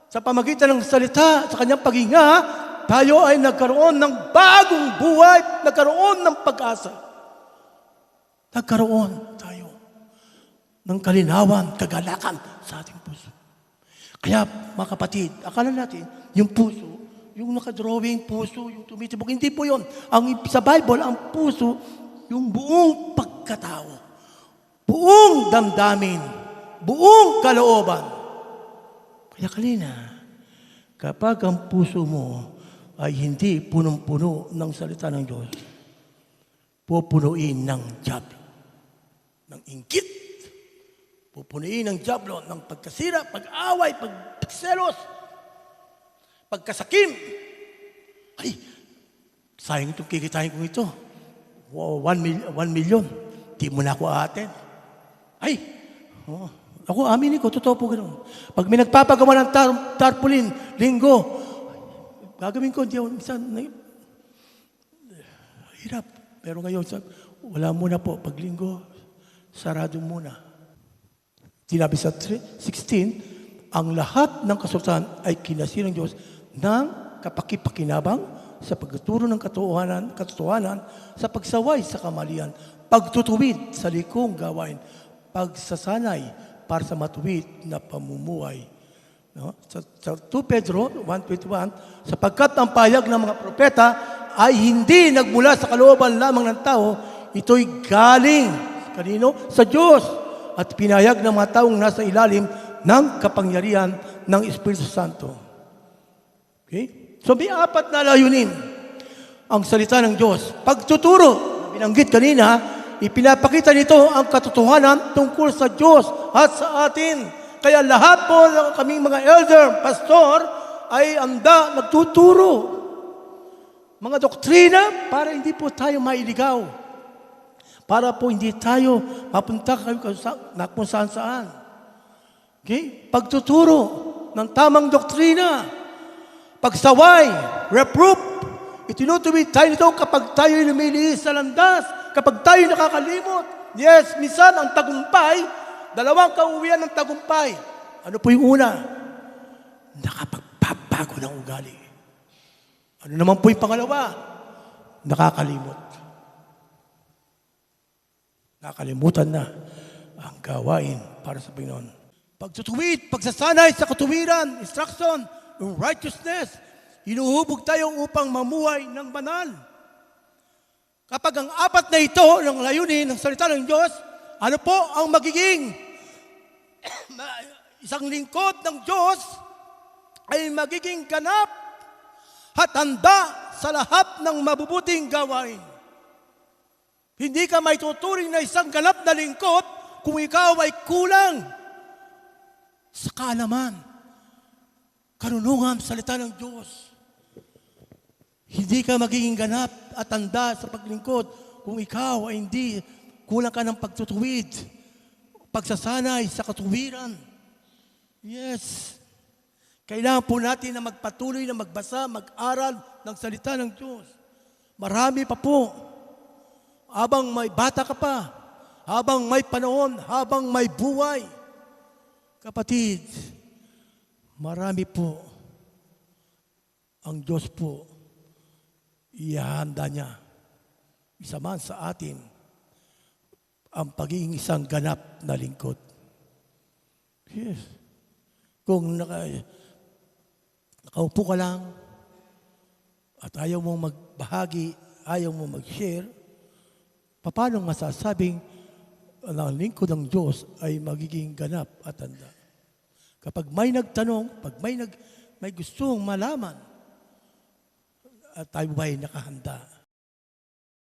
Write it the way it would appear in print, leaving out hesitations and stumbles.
Sa pamagitan ng salita, sa kanyang paghinga, tayo ay nagkaroon ng bagong buhay, nagkaroon ng pag-asa. Nagkaroon tayo ng kalinawan, kagalakan sa ating puso. Kaya mga kapatid, akala natin, yung puso, yung nakadrawing puso, yung tumitibok, hindi po yun. Sa Bible, ang puso, yung buong pagkatao, buong damdamin, buong kalooban. Kaya kanina, kapag ang puso mo ay hindi punong-puno ng salita ng Diyos, pupunuin ng diablo, ng inggit, pupunuin ng diablo ng pagkasira, pag-away, pagselos, pagkasakim. Ay, sayang itong kikitain ko ito. 1 million. Di mo na ako aaten. Ay, ako aminin ko, totoo po ganoon. Pag may nagpapagawa ng tarpaulin, linggo, gagawin ko, hirap. Pero ngayon, wala muna po. Pag linggo, sarado muna. Sinabi sa 16, ang lahat ng kasultan ay kinasi ng Diyos ng kapakipakinabang sa pagtuturo ng katotohanan, sa pagsaway sa kamalian, pagtutuwid sa likong gawain, pagsasanay para sa matuwid na pamumuhay. No? Sa 2 Pedro 1:21, sapagkat ang pahayag ng mga propeta ay hindi nagmula sa kalooban lamang ng tao, ito'y galing kanino? Sa Diyos, at pinahayag ng mga taong nasa ilalim ng kapangyarihan ng Espiritu Santo. Okay? So may 4 na layunin ang salita ng Diyos. Pagtuturo, binanggit kanina, ipinapakita nito ang katotohanan tungkol sa Diyos at sa atin. Kaya lahat po ng kaming mga elder, pastor, ay nagtuturo. Mga doktrina para hindi po tayo mailigaw. Para po hindi tayo mapunta kung saan-saan. Okay? Pagtuturo ng tamang doktrina, pagsaway, reproof, itinutuwid tayo nito kapag tayo lumiliis sa landas, kapag tayo nakakalimot. Yes, minsan ang tagumpay, 2 kauwian ng tagumpay. Ano po yung una? Nakapagpapago ng ugali. Ano naman po yung pangalawa? Nakakalimot. Nakalimutan na ang gawain para sa Panginoon. Pagtutuwid, pagsasanay sa katuwiran, instruction, righteousness, hinuhubog tayo upang mamuhay ng banal. Kapag ang 4 na ito, ng layunin, ng salita ng Diyos, ano po ang magiging isang lingkod ng Diyos ay magiging ganap at handa sa lahat ng mabubuting gawain. Hindi ka may tuturing na isang ganap na lingkod kung ikaw ay kulang sa kaalaman, karunungan, salita ng Diyos. Hindi ka magiging ganap at handa sa paglingkod kung ikaw ay hindi kulang ka ng pagtutuwid, pagsasanay sa katuwiran. Yes. Kailangan po natin na magpatuloy na magbasa, mag-aral ng salita ng Diyos. Marami pa po. Habang may bata ka pa, habang may panahon, habang may buhay. Kapatid, marami po ang Diyos po ihahanda niya. Isa man sa atin ang pagiging isang ganap na lingkod. Yes. Kung nakaupo ka lang at ayaw mong magbahagi, ayaw mong mag-share, paano masasabing ang lingkod ng Diyos ay magiging ganap at handa? Kapag may nagtanong, pag may gustong malaman, at tayo ba'y nakahanda?